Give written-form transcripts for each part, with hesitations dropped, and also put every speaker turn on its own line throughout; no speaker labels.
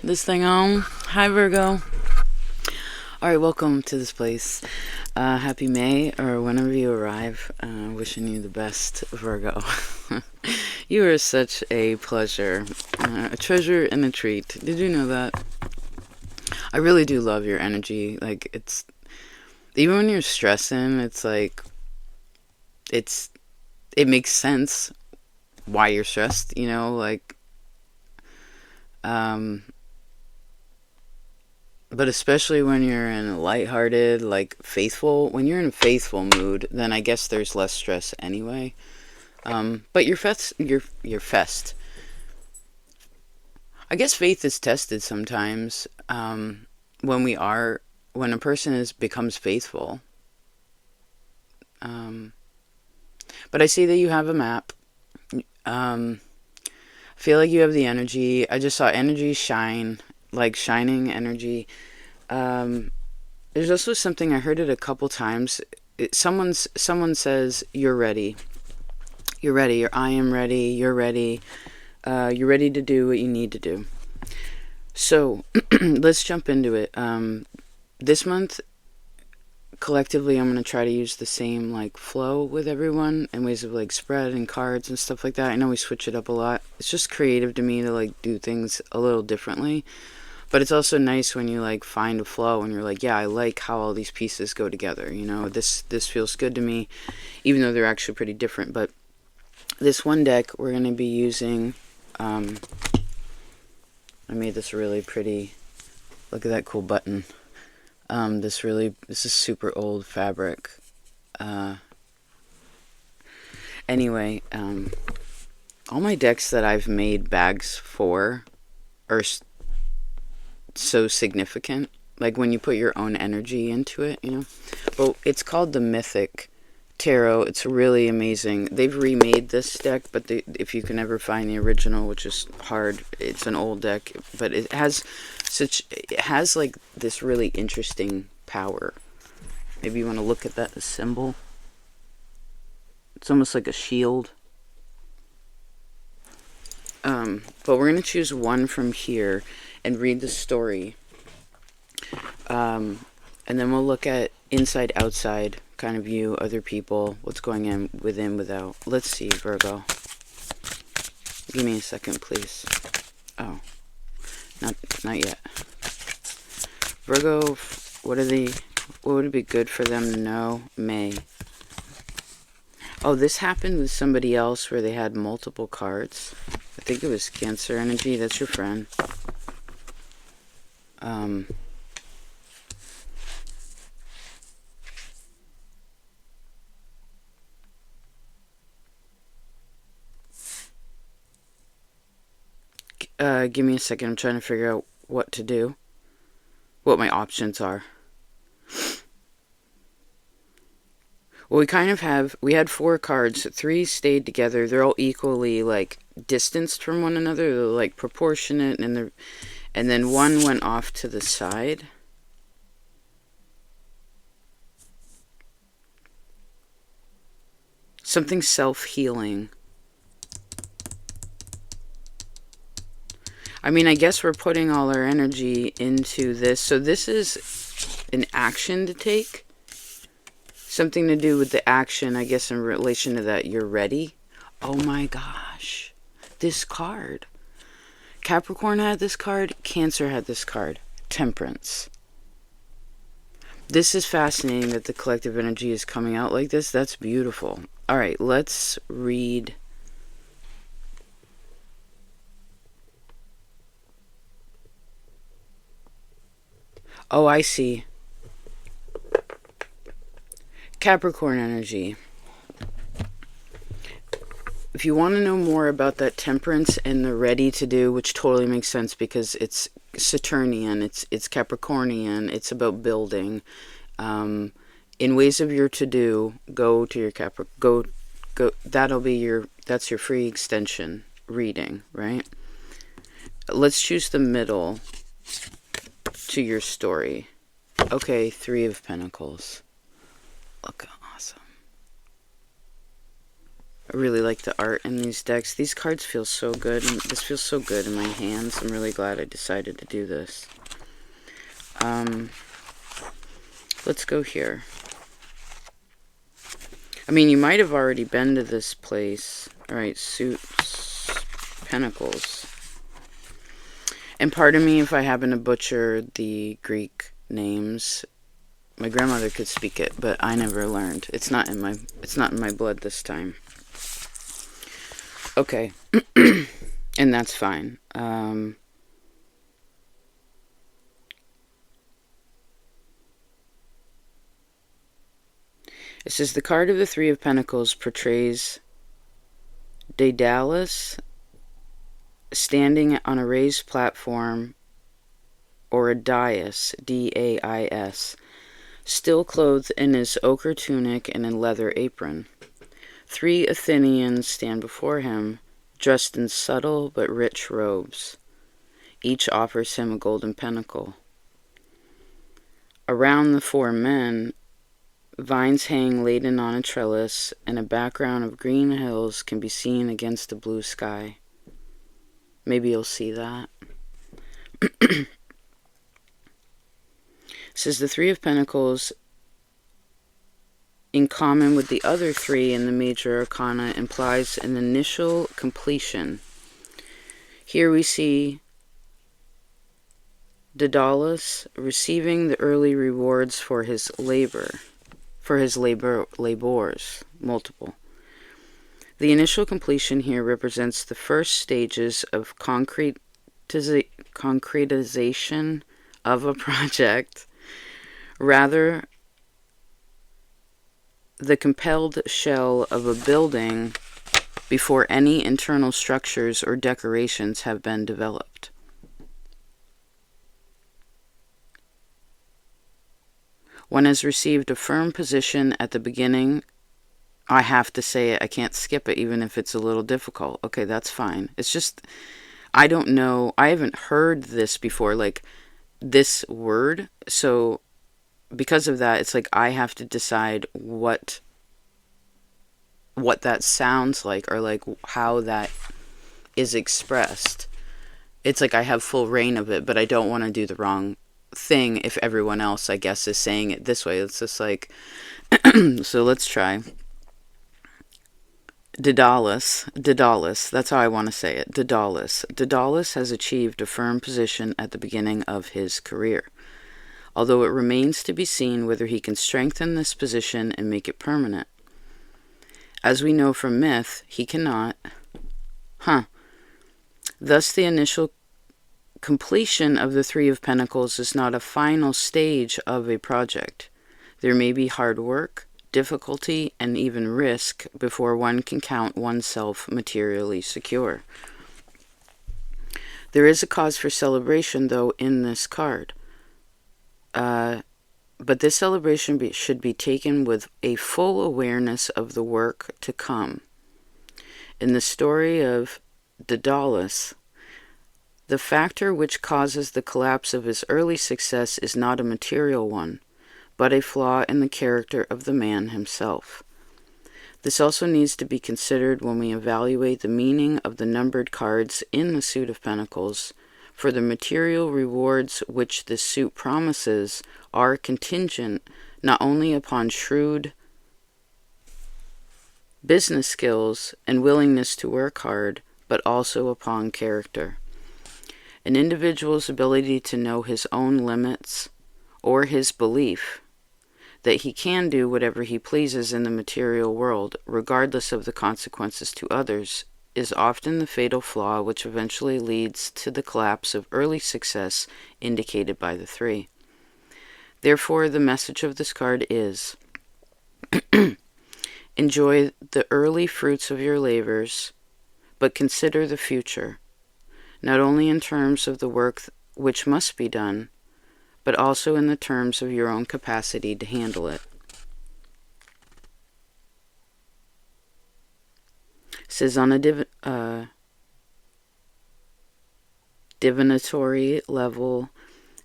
This thing on. Hi, Virgo. Alright, welcome to this place. Happy May, or whenever you arrive. Wishing you the best, Virgo. You are such a pleasure. A treasure and a treat. Did you know that? I really do love your energy. Like, it's... Even when you're stressing, it's like... It's... It makes sense why you're stressed, you know? Like... But especially when you're in a lighthearted, like faithful, when you're in a faithful mood, then I guess there's less stress anyway. But your fest. I guess faith is tested sometimes when when a person becomes faithful. But I see that you have a map. I feel like you have the energy. I just saw energy shine, like shining energy. There's also something, I heard it a couple times. Someone says you're ready. You're ready. Or I am ready. You're ready. You're ready to do what you need to do. So let's jump into it. This month, collectively, I'm going to try to use the same like flow with everyone and ways of like spread and cards and stuff like that. I know we switch it up a lot. It's just creative to me to like do things a little differently. But it's also nice when you like find a flow and you're like, yeah, I like how all these pieces go together. You know, this feels good to me, even though they're actually pretty different. But this one deck we're going to be using, I made this really pretty, look at that cool button. This is super old fabric. Anyway, all my decks that I've made bags for are so significant, like when you put your own energy into it, you know. Well, it's called the Mythic Tarot. It's really amazing. They've remade this deck, but if you can ever find the original, which is hard, it's an old deck, but it has like this really interesting power. Maybe you want to look at that symbol. It's almost like a shield. But we're going to choose one from here and read the story. And then we'll look at inside, outside, kind of view, other people, what's going on within, without. Let's see, Virgo. Give me a second, please. Oh, not yet. Virgo, what would it be good for them to know? May. Oh, this happened with somebody else where they had multiple cards. I think it was Cancer energy. That's your friend. Give me a second. I'm trying to figure out what to do. What my options are. Well, we had 4 cards. 3 stayed together. They're all equally, like, distanced from one another. They're, like, proportionate, and then one went off to the side. Something self-healing. I mean, I guess we're putting all our energy into this. So this is an action to take. Something to do with the action, I guess, in relation to that. You're ready. Oh my gosh. This card. Capricorn had this card. Cancer had this card. Temperance. This is fascinating that the collective energy is coming out like this. That's beautiful. All right, let's read. Oh, I see. Capricorn energy. If you want to know more about that temperance and the ready to do, which totally makes sense because it's Saturnian, it's Capricornian, it's about building. In ways of your to do, go to your go. That's your free extension reading, right? Let's choose the middle to your story. Okay, 3 of Pentacles. Look awesome. I really like the art in these decks. These cards feel so good, and this feels so good in my hands. I'm really glad I decided to do this. Let's go here. I mean, you might have already been to this place. Alright, suits, pentacles. And pardon me if I happen to butcher the Greek names. My grandmother could speak it, but I never learned. It's not in my blood this time. Okay. And that's fine. It says the card of the Three of Pentacles portrays Daedalus standing on a raised platform or a dais, D-A-I-S, still clothed in his ochre tunic and a leather apron. 3 Athenians stand before him, dressed in subtle but rich robes. Each offers him a golden pentacle. Around the 4 men, vines hang laden on a trellis, and a background of green hills can be seen against the blue sky. Maybe you'll see that. It says the Three of Pentacles, in common with the other 3 in the major arcana, implies an initial completion. Here we see Daedalus receiving the early rewards for his labors, multiple. The initial completion here represents the first stages of concretization of a project, rather the compelled shell of a building before any internal structures or decorations have been developed. One has received a firm position at the beginning. I have to say it. I can't skip it, even if it's a little difficult. Okay, that's fine. It's just, I don't know. I haven't heard this before, like this word. So because of that, it's like I have to decide what that sounds like, or like how that is expressed. It's like I have full reign of it, but I don't want to do the wrong thing if everyone else, I guess, is saying it this way. It's just like, so let's try. Daedalus, that's how I want to say it. Daedalus has achieved a firm position at the beginning of his career, although it remains to be seen whether he can strengthen this position and make it permanent. As we know from myth, he cannot. Thus, the initial completion of the Three of Pentacles is not a final stage of a project. There may be hard work, difficulty, and even risk before one can count oneself materially secure. There is a cause for celebration, though, in this card. But this celebration should be taken with a full awareness of the work to come. In the story of Daedalus, the factor which causes the collapse of his early success is not a material one, but a flaw in the character of the man himself. This also needs to be considered when we evaluate the meaning of the numbered cards in the suit of Pentacles, for the material rewards which this suit promises are contingent not only upon shrewd business skills and willingness to work hard, but also upon character. An individual's ability to know his own limits, or his belief that he can do whatever he pleases in the material world, regardless of the consequences to others, is often the fatal flaw which eventually leads to the collapse of early success indicated by the 3. Therefore, the message of this card is, enjoy the early fruits of your labors, but consider the future, not only in terms of the work which must be done, but also in the terms of your own capacity to handle it. It says on a divinatory level,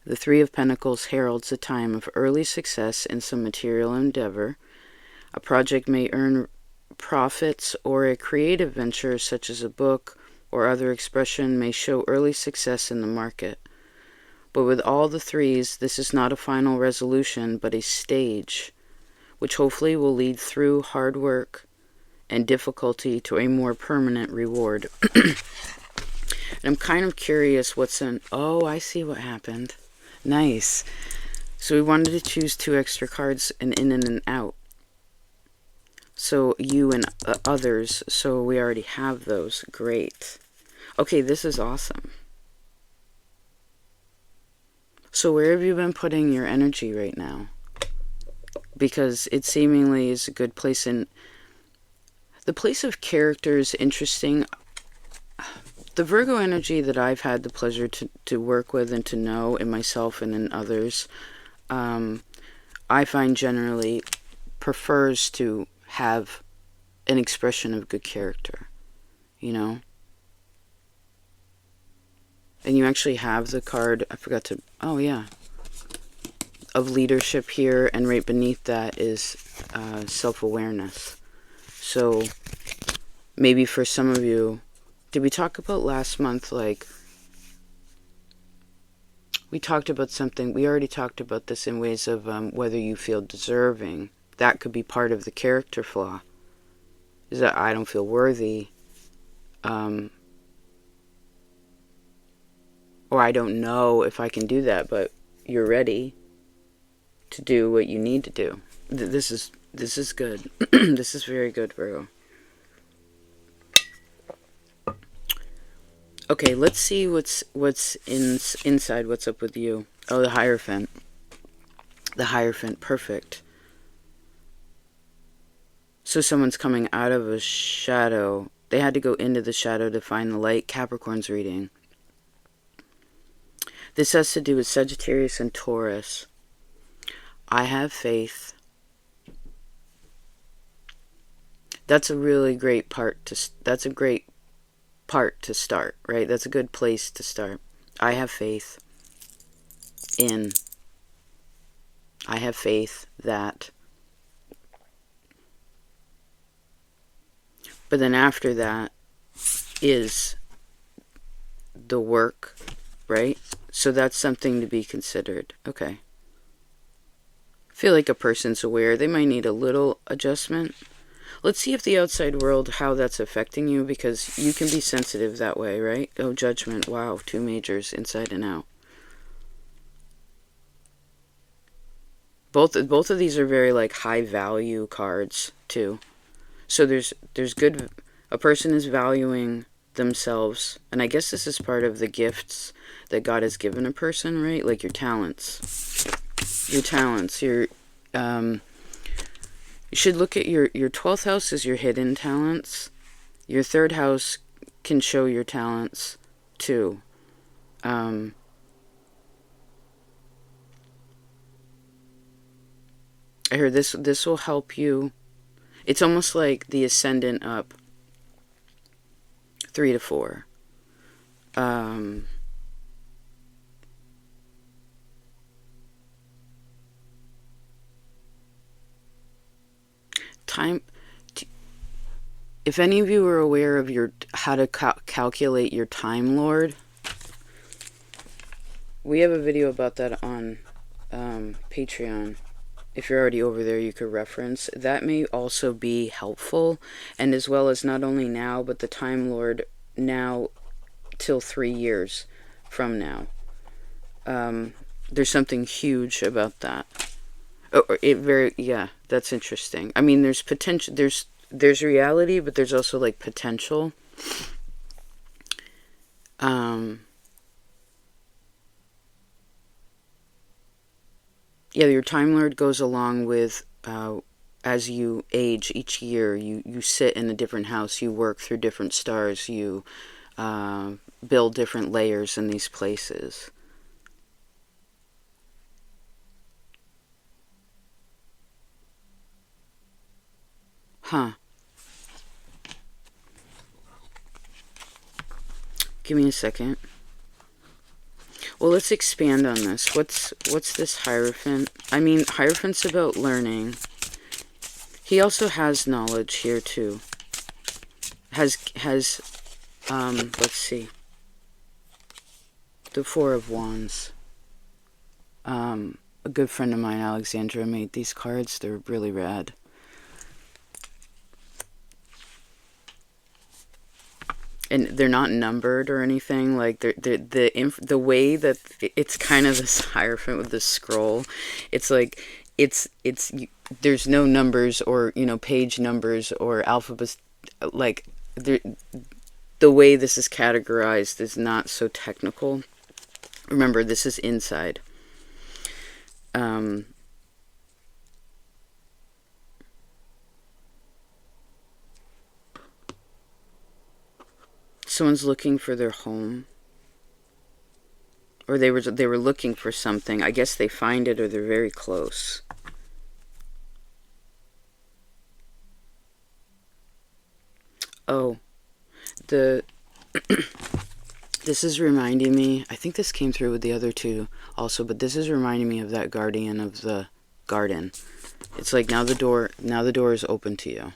the Three of Pentacles heralds a time of early success in some material endeavor. A project may earn profits, or a creative venture such as a book or other expression may show early success in the market. But with all the threes, this is not a final resolution, but a stage, which hopefully will lead through hard work and difficulty to a more permanent reward. And I'm kind of curious what's in... Oh, I see what happened. Nice. So we wanted to choose 2 extra cards, an in and an out. So you and others, so we already have those. Great. Okay, this is awesome. So where have you been putting your energy right now? Because it seemingly is a good place. And the place of character is interesting. The Virgo energy that I've had the pleasure to work with and to know in myself and in others, I find generally prefers to have an expression of good character, you know? And you actually have the card, I forgot to, oh yeah, of leadership here, and right beneath that is self-awareness. So maybe for some of you, did we talk about last month, like, we talked about something, we already talked about this in ways of whether you feel deserving. That could be part of the character flaw, is that I don't feel worthy, or I don't know if I can do that, but you're ready to do what you need to do. This is good. This is very good, Virgo. Okay, let's see what's inside. What's up with you? Oh, the Hierophant. The Hierophant, perfect. So someone's coming out of a shadow. They had to go into the shadow to find the light. Capricorn's reading. This has to do with Sagittarius and Taurus. I have faith. That's a really great part to... That's a great part to start, right? That's a good place to start. I have faith in... I have faith that... But then after that is the work, right? So that's something to be considered. Okay. I feel like a person's aware. They might need a little adjustment. Let's see if the outside world, how that's affecting you, because you can be sensitive that way, right? Oh, Judgment. Wow, 2 majors, inside and out. Both of these are very, like, high value cards, too. So there's good... A person is valuing themselves, and I guess this is part of the gifts that God has given a person, right? Like your talents. Your talents, you should look at your 12th house is your hidden talents. Your 3rd house can show your talents too. I heard this will help you. It's almost like the ascendant up 3 to 4. Time. If any of you are aware of your how to calculate your Timelord, we have a video about that on Patreon. If you're already over there, you could reference. That may also be helpful, and as well as not only now, but the Timelord now till 3 years from now. There's something huge about that. Oh, yeah, that's interesting. I mean, there's potential, there's reality, but there's also like potential. Yeah, your Timelord goes along with, as you age each year, you sit in a different house, you work through different stars, you build different layers in these places. Huh. Give me a second. Well, let's expand on this. What's this Hierophant? I mean, Hierophant's about learning. He also has knowledge here too. Has let's see. The Four of Wands. A good friend of mine, Alexandra, made these cards. They're really rad. And they're not numbered or anything. Like the way that it's kind of this hierophant with this scroll. It's like there's no numbers or page numbers or alphabets. Like the way this is categorized is not so technical. Remember, this is inside. Someone's looking for their home, or they were looking for something. I guess they find it, or they're very close. Oh, the this is reminding me. I think this came through with the other two also, but this is reminding me of that guardian of the garden. It's like now the door is open to you.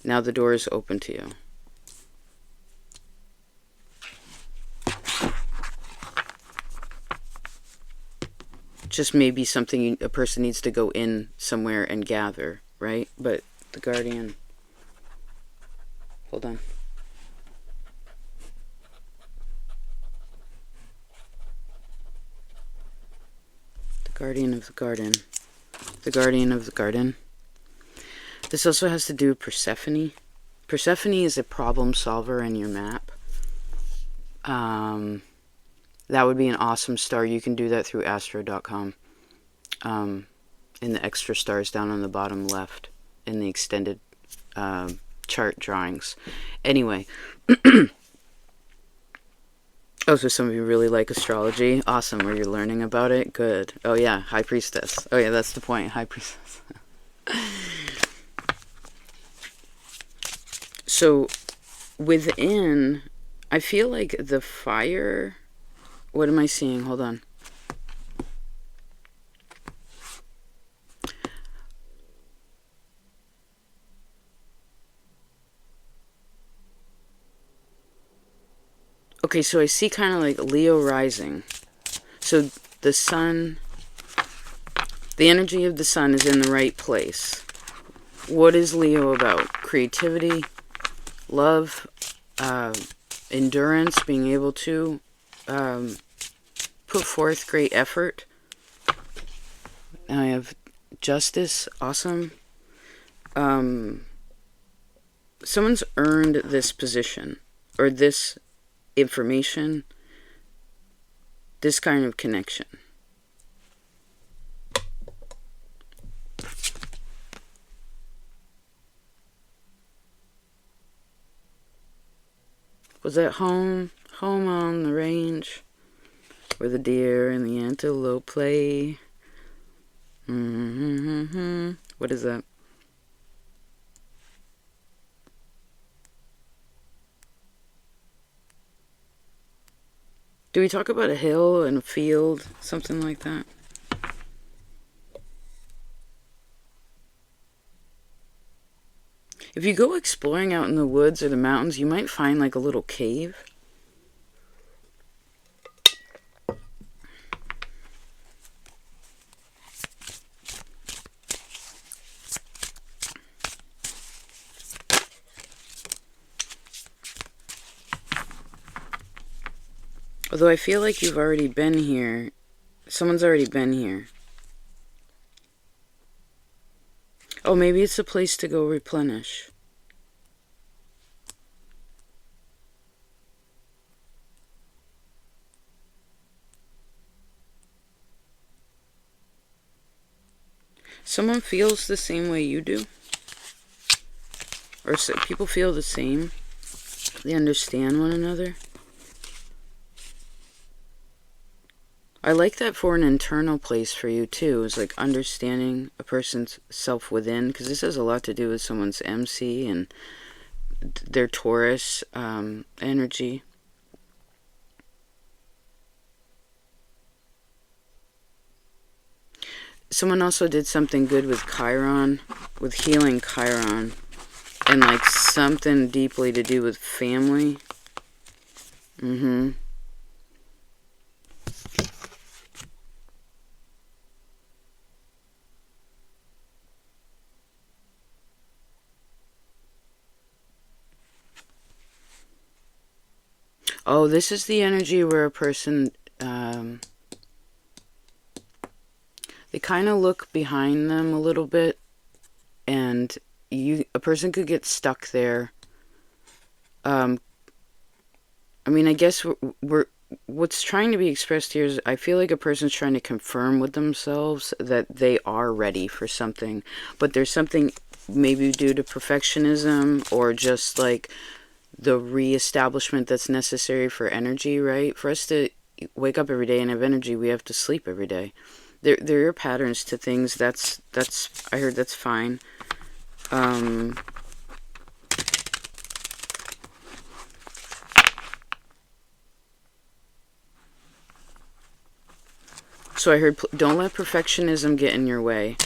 Now the door is open to you. Just maybe something a person needs to go in somewhere and gather, right? But the guardian, hold on. The guardian of the garden. The guardian of the garden. This also has to do with Persephone. Persephone is a problem solver in your map. That would be an awesome star. You can do that through astro.com. In the extra stars down on the bottom left in the extended chart drawings. Anyway. Oh, so some of you really like astrology? Awesome. Or you're learning about it? Good. Oh, yeah. High Priestess. Oh, yeah, that's the point. High Priestess. So, within, I feel like the fire... What am I seeing? Hold on. Okay, so I see kind of like Leo rising. So the sun, the energy of the sun is in the right place. What is Leo about? Creativity, love, endurance, being able to put forth great effort. I have justice, awesome. Someone's earned this position, or this information, this kind of connection. Was that home on the range, where the deer and the antelope play? What is that? Do we talk about a hill and a field, something like that? If you go exploring out in the woods or the mountains, you might find like a little cave. Although I feel like you've already been here. Someone's already been here. Oh, maybe it's a place to go replenish. Someone feels the same way you do? Or people feel the same? They understand one another? I like that for an internal place for you too. It's like understanding a person's self within, because this has a lot to do with someone's MC and their Taurus energy. Someone also did something good with Chiron, with healing Chiron, and like something deeply to do with family. Oh, this is the energy where a person, they kind of look behind them a little bit, and a person could get stuck there. I mean, I guess what's trying to be expressed here is I feel like a person's trying to confirm with themselves that they are ready for something, but there's something maybe due to perfectionism or just like the reestablishment that's necessary for energy, right? For us to wake up every day and have energy, we have to sleep every day. There are patterns to things. That's I heard that's fine. So I heard, don't let perfectionism get in your way.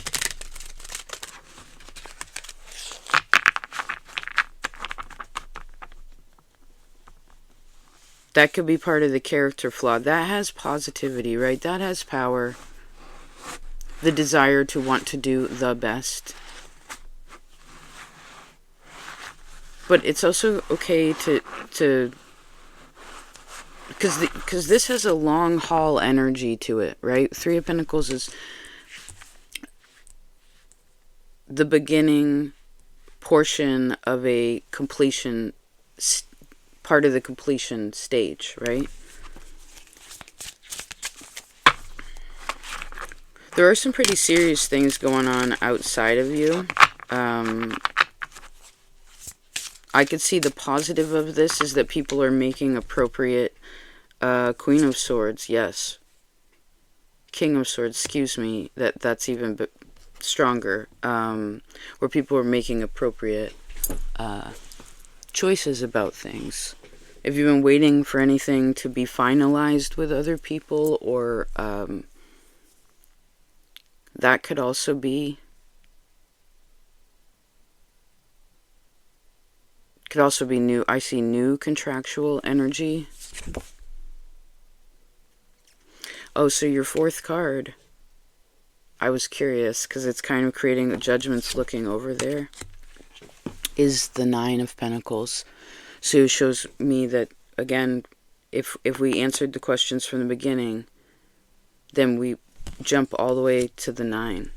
That could be part of the character flaw. That has positivity, right? That has power. The desire to want to do the best. But it's also okay to because this has a long haul energy to it, right? Three of Pentacles is the beginning portion of a completion, part of the completion stage, right? There are some pretty serious things going on outside of you. I could see the positive of this is that people are making appropriate Queen of Swords, yes. King of Swords, excuse me, that's even stronger. Where people are making appropriate choices about things. If you've been waiting for anything to be finalized with other people, or that could also be new. I see new contractual energy. Oh, so your fourth card, I was curious because it's kind of creating the judgments looking over there, is the Nine of Pentacles. So it shows me that, again, if we answered the questions from the beginning, then we jump all the way to the 9.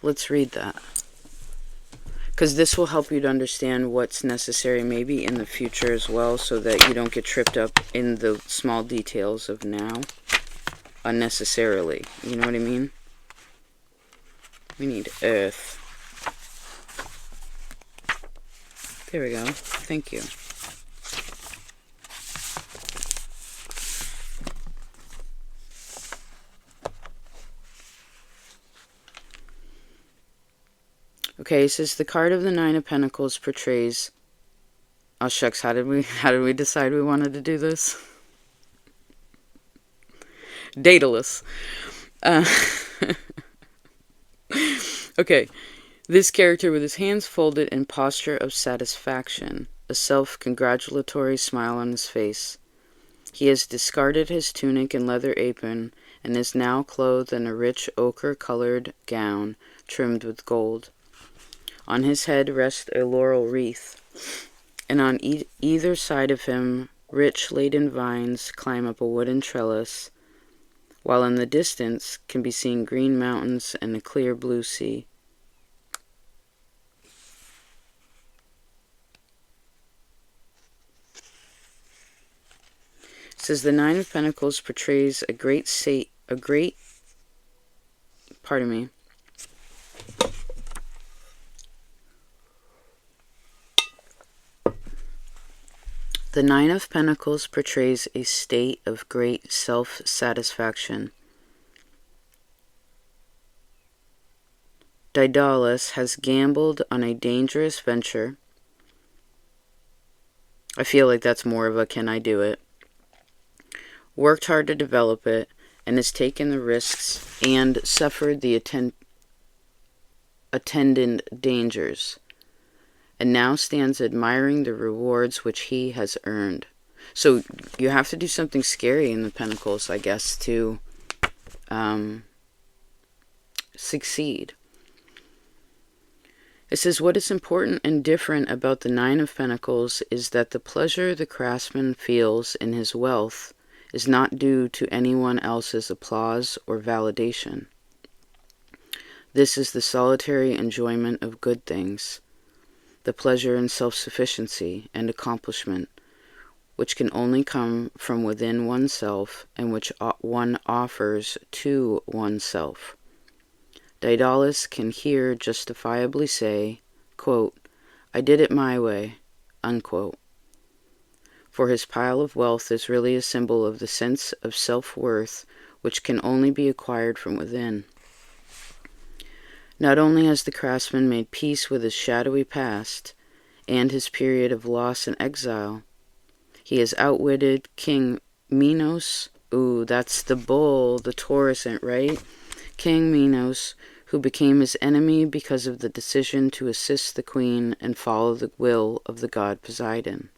Let's read that, because this will help you to understand what's necessary maybe in the future as well, so that you don't get tripped up in the small details of now unnecessarily. You know what I mean? We need Earth. There we go. Thank you. Okay, it says the card of the Nine of Pentacles portrays... Oh shucks, how did we decide we wanted to do this? Daedalus. Okay. This character with his hands folded in posture of satisfaction, a self-congratulatory smile on his face. He has discarded his tunic and leather apron and is now clothed in a rich ochre-colored gown trimmed with gold. On his head rests a laurel wreath, and on either side of him rich laden vines climb up a wooden trellis, while in the distance can be seen green mountains and a clear blue sea. It says the Nine of Pentacles portrays a great The Nine of Pentacles portrays a state of great self-satisfaction. Daedalus has gambled on a dangerous venture. I feel like that's more of a can I do it. Worked hard to develop it, and has taken the risks and suffered the attendant dangers, and now stands admiring the rewards which he has earned. So you have to do something scary in the Pentacles, I guess, to succeed. It says, what is important and different about the Nine of Pentacles is that the pleasure the craftsman feels in his wealth is not due to anyone else's applause or validation. This is the solitary enjoyment of good things, the pleasure in self-sufficiency and accomplishment, which can only come from within oneself and which one offers to oneself. Daedalus can here justifiably say, quote, I did it my way, unquote. For his pile of wealth is really a symbol of the sense of self-worth which can only be acquired from within. Not only has the craftsman made peace with his shadowy past and his period of loss and exile, he has outwitted King Minos. Ooh, that's the bull, the Taurus, right? King Minos, who became his enemy because of the decision to assist the queen and follow the will of the god Poseidon.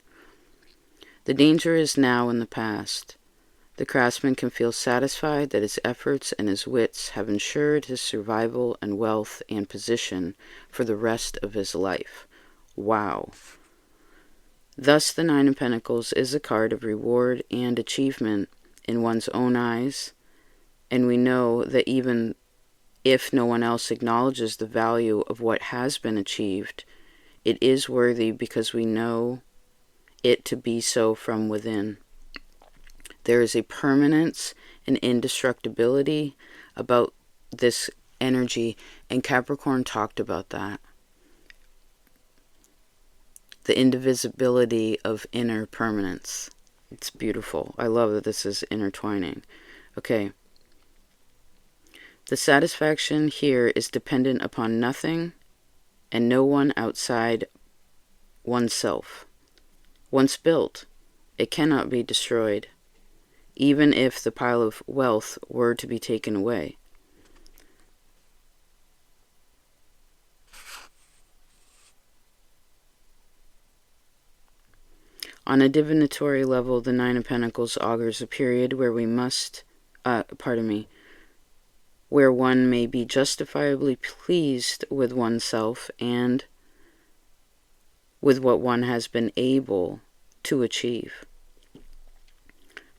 The danger is now in the past. The craftsman can feel satisfied that his efforts and his wits have ensured his survival and wealth and position for the rest of his life. Wow. Thus, the Nine of Pentacles is a card of reward and achievement in one's own eyes, and we know that even if no one else acknowledges the value of what has been achieved, it is worthy because we know it to be so from within. There is a permanence and indestructibility about this energy, and Capricorn talked about that. The indivisibility of inner permanence. It's beautiful. I love that this is intertwining. Okay. The satisfaction here is dependent upon nothing and no one outside oneself. Once built, it cannot be destroyed, even if the pile of wealth were to be taken away. On a divinatory level, the Nine of Pentacles augurs a period where where one may be justifiably pleased with oneself and with what one has been able to achieve.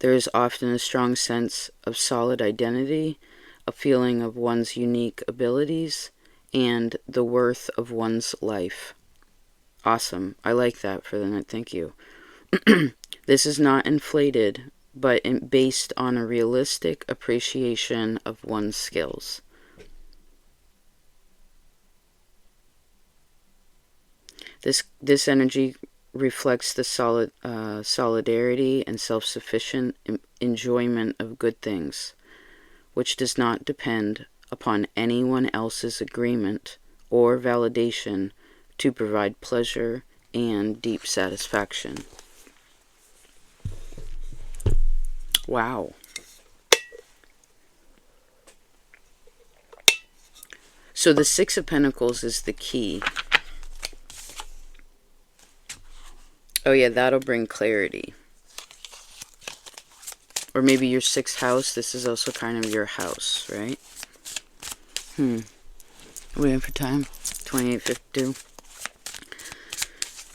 There is often a strong sense of solid identity, a feeling of one's unique abilities, and the worth of one's life. Awesome. I like that for the night. Thank you. This is not inflated, but based on a realistic appreciation of one's skills. This energy reflects the solidarity and self-sufficient enjoyment of good things, which does not depend upon anyone else's agreement or validation to provide pleasure and deep satisfaction. Wow. So the Six of Pentacles is the key. Oh yeah, that'll bring clarity. Or maybe your sixth house. This is also kind of your house, right? Waiting for time. 28:52.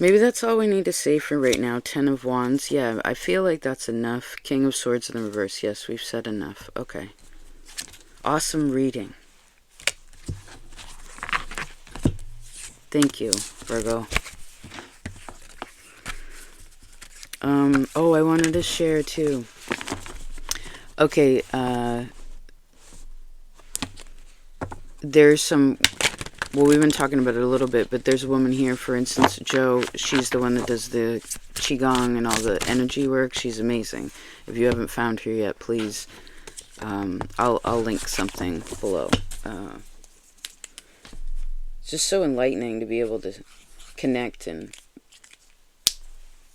Maybe that's all we need to say for right now. 10 of Wands. Yeah, I feel like that's enough. King of Swords in the reverse. Yes, we've said enough. Okay. Awesome reading. Thank you, Virgo. Oh, I wanted to share too. Okay, there's some, well, we've been talking about it a little bit, but there's a woman here, for instance, Jo. She's the one that does the Qigong and all the energy work. She's amazing. If you haven't found her yet, please, I'll link something below. It's just so enlightening to be able to connect and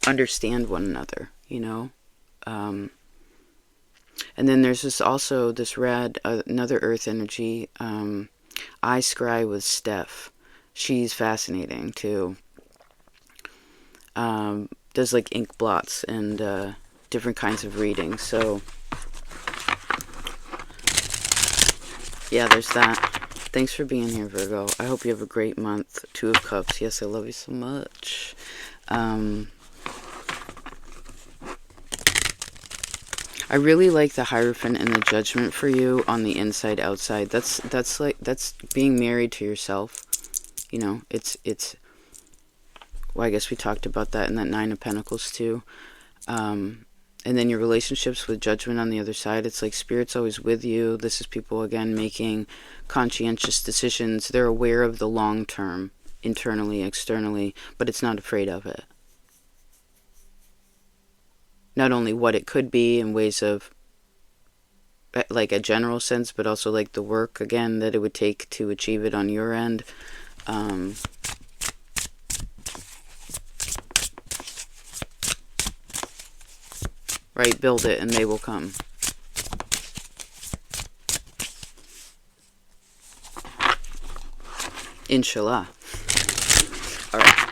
understand one another, you know? And then there's this red, another earth energy, I scry with Steph. She's fascinating too. Does like ink blots and different kinds of readings. So yeah, there's that. Thanks for being here, Virgo. I hope you have a great month. Two of Cups. Yes, I love you so much. I really like the Hierophant and the Judgment for you on the inside outside. That's being married to yourself. You know, it's well, I guess we talked about that in that Nine of Pentacles too. And then your relationships with Judgment on the other side, it's like Spirit's always with you. This is people, again, making conscientious decisions. They're aware of the long term, internally, externally, but it's not afraid of it. Not only what it could be in ways of, like, a general sense, but also, like, the work, again, that it would take to achieve it on your end. Right, build it and they will come. Inshallah. Alright.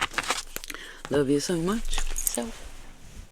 Love you so much. So.